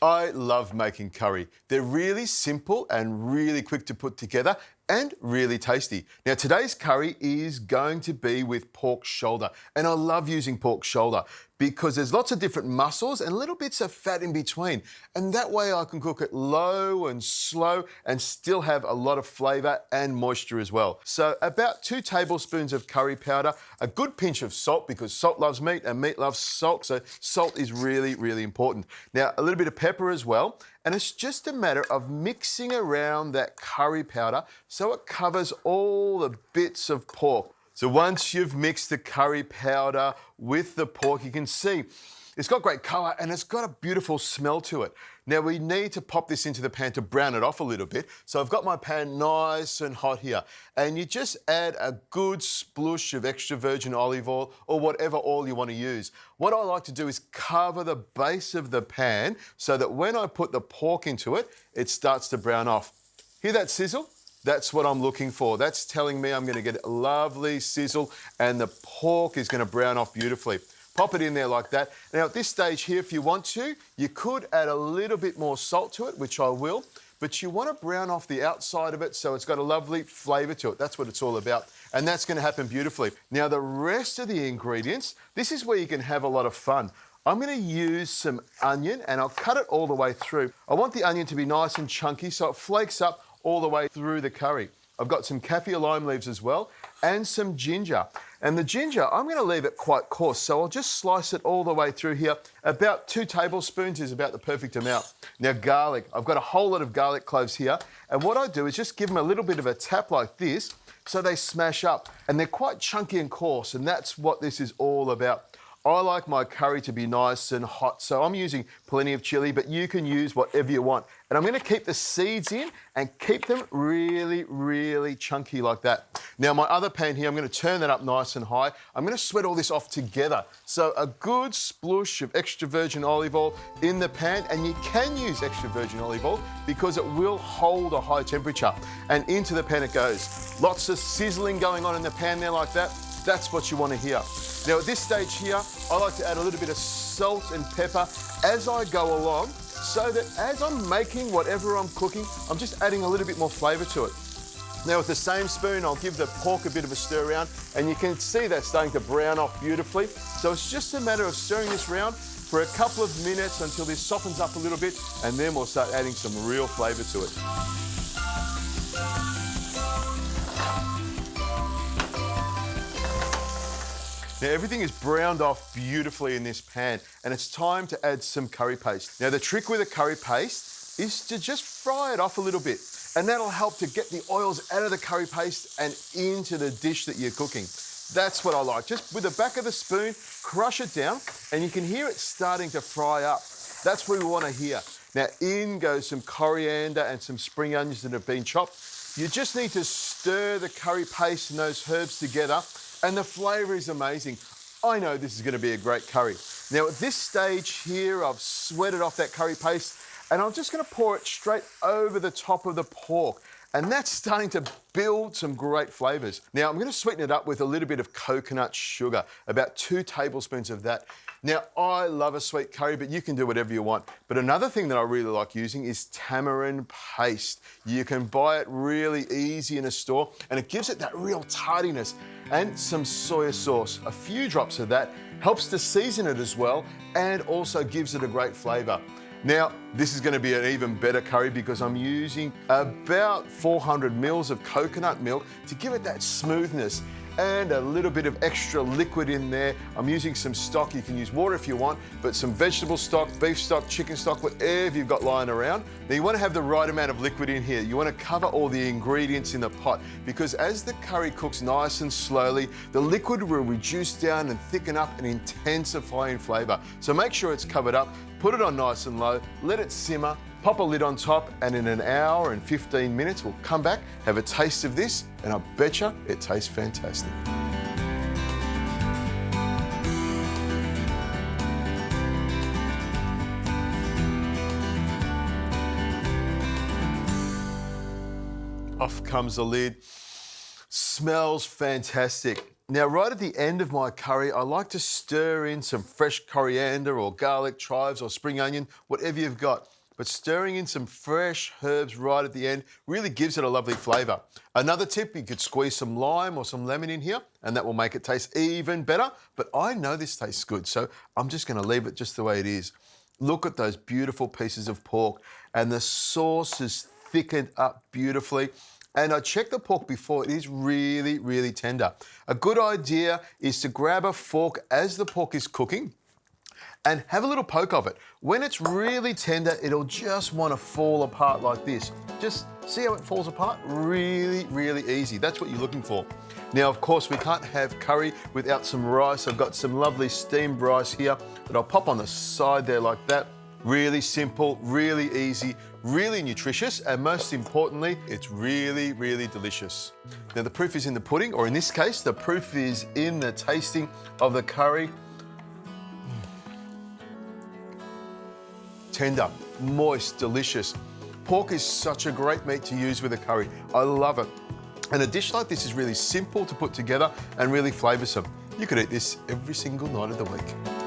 I love making curry. They're really simple and really quick to put together and really tasty. Now today's curry is going to be with pork shoulder, and I love using pork shoulder because there's lots of different muscles and little bits of fat in between, and that way I can cook it low and slow and still have a lot of flavour and moisture as well. So about 2 tablespoons of curry powder, a good pinch of salt because salt loves meat and meat loves salt, so salt is really, really important. Now a little bit of pepper as well, and it's just a matter of mixing around that curry powder so it covers all the bits of pork. So once you've mixed the curry powder with the pork, you can see it's got great colour and it's got a beautiful smell to it. Now we need to pop this into the pan to brown it off a little bit. So I've got my pan nice and hot here, and you just add a good sploosh of extra virgin olive oil or whatever oil you want to use. What I like to do is cover the base of the pan so that when I put the pork into it, it starts to brown off. Hear that sizzle? That's what I'm looking for. That's telling me I'm going to get a lovely sizzle and the pork is going to brown off beautifully. Pop it in there like that. Now at this stage here, if you want to, you could add a little bit more salt to it, which I will, but you want to brown off the outside of it so it's got a lovely flavour to it. That's what it's all about. And that's going to happen beautifully. Now the rest of the ingredients, this is where you can have a lot of fun. I'm going to use some onion and I'll cut it all the way through. I want the onion to be nice and chunky so it flakes up all the way through the curry. I've got some kaffir lime leaves as well and some ginger. And the ginger, I'm going to leave it quite coarse, so I'll just slice it all the way through here. About 2 tablespoons is about the perfect amount. Now garlic, I've got a whole lot of garlic cloves here, and what I do is just give them a little bit of a tap like this so they smash up. And they're quite chunky and coarse, and that's what this is all about. I like my curry to be nice and hot, so I'm using plenty of chilli, but you can use whatever you want. And I'm going to keep the seeds in and keep them really, really chunky like that. Now my other pan here, I'm going to turn that up nice and high. I'm going to sweat all this off together. So a good sploosh of extra virgin olive oil in the pan, and you can use extra virgin olive oil because it will hold a high temperature. And into the pan it goes. Lots of sizzling going on in the pan there like that. That's what you want to hear. Now at this stage here, I like to add a little bit of salt and pepper as I go along so that as I'm making whatever I'm cooking, I'm just adding a little bit more flavour to it. Now with the same spoon, I'll give the pork a bit of a stir around, and you can see that's starting to brown off beautifully. So it's just a matter of stirring this around for a couple of minutes until this softens up a little bit, and then we'll start adding some real flavour to it. Now everything is browned off beautifully in this pan, and it's time to add some curry paste. Now the trick with a curry paste is to just fry it off a little bit, and that'll help to get the oils out of the curry paste and into the dish that you're cooking. That's what I like. Just with the back of the spoon, crush it down, and you can hear it starting to fry up. That's what we want to hear. Now in goes some coriander and some spring onions that have been chopped. You just need to stir the curry paste and those herbs together, and the flavour is amazing. I know this is going to be a great curry. Now at this stage here, I've sweated off that curry paste, and I'm just going to pour it straight over the top of the pork. And that's starting to build some great flavours. Now I'm going to sweeten it up with a little bit of coconut sugar, about 2 tablespoons of that. Now I love a sweet curry, but you can do whatever you want. But another thing that I really like using is tamarind paste. You can buy it really easy in a store, and it gives it that real tardiness. And some soy sauce, a few drops of that, helps to season it as well, and also gives it a great flavour. Now, this is going to be an even better curry because I'm using about 400 mils of coconut milk to give it that smoothness, and a little bit of extra liquid in there. I'm using some stock. You can use water if you want, but some vegetable stock, beef stock, chicken stock, whatever you've got lying around. Now you want to have the right amount of liquid in here. You want to cover all the ingredients in the pot, because as the curry cooks nice and slowly, the liquid will reduce down and thicken up and intensify in flavour. So make sure it's covered up, put it on nice and low, let it simmer, pop a lid on top, and in an hour and 15 minutes, we'll come back, have a taste of this, and I betcha it tastes fantastic. Off comes the lid. Smells fantastic. Now, right at the end of my curry, I like to stir in some fresh coriander or garlic, chives or spring onion, whatever you've got. But stirring in some fresh herbs right at the end really gives it a lovely flavour. Another tip, you could squeeze some lime or some lemon in here and that will make it taste even better. But I know this tastes good, so I'm just going to leave it just the way it is. Look at those beautiful pieces of pork and the sauce is thickened up beautifully. And I checked the pork before, it is really, really tender. A good idea is to grab a fork as the pork is cooking and have a little poke of it. When it's really tender, it'll just want to fall apart like this. Just see how it falls apart? Really, really easy. That's what you're looking for. Now, of course, we can't have curry without some rice. I've got some lovely steamed rice here that I'll pop on the side there like that. Really simple, really easy, really nutritious, and most importantly, it's really, really delicious. Now, the proof is in the pudding, or in this case, the proof is in the tasting of the curry. Tender, moist, delicious. Pork is such a great meat to use with a curry. I love it. And a dish like this is really simple to put together and really flavoursome. You could eat this every single night of the week.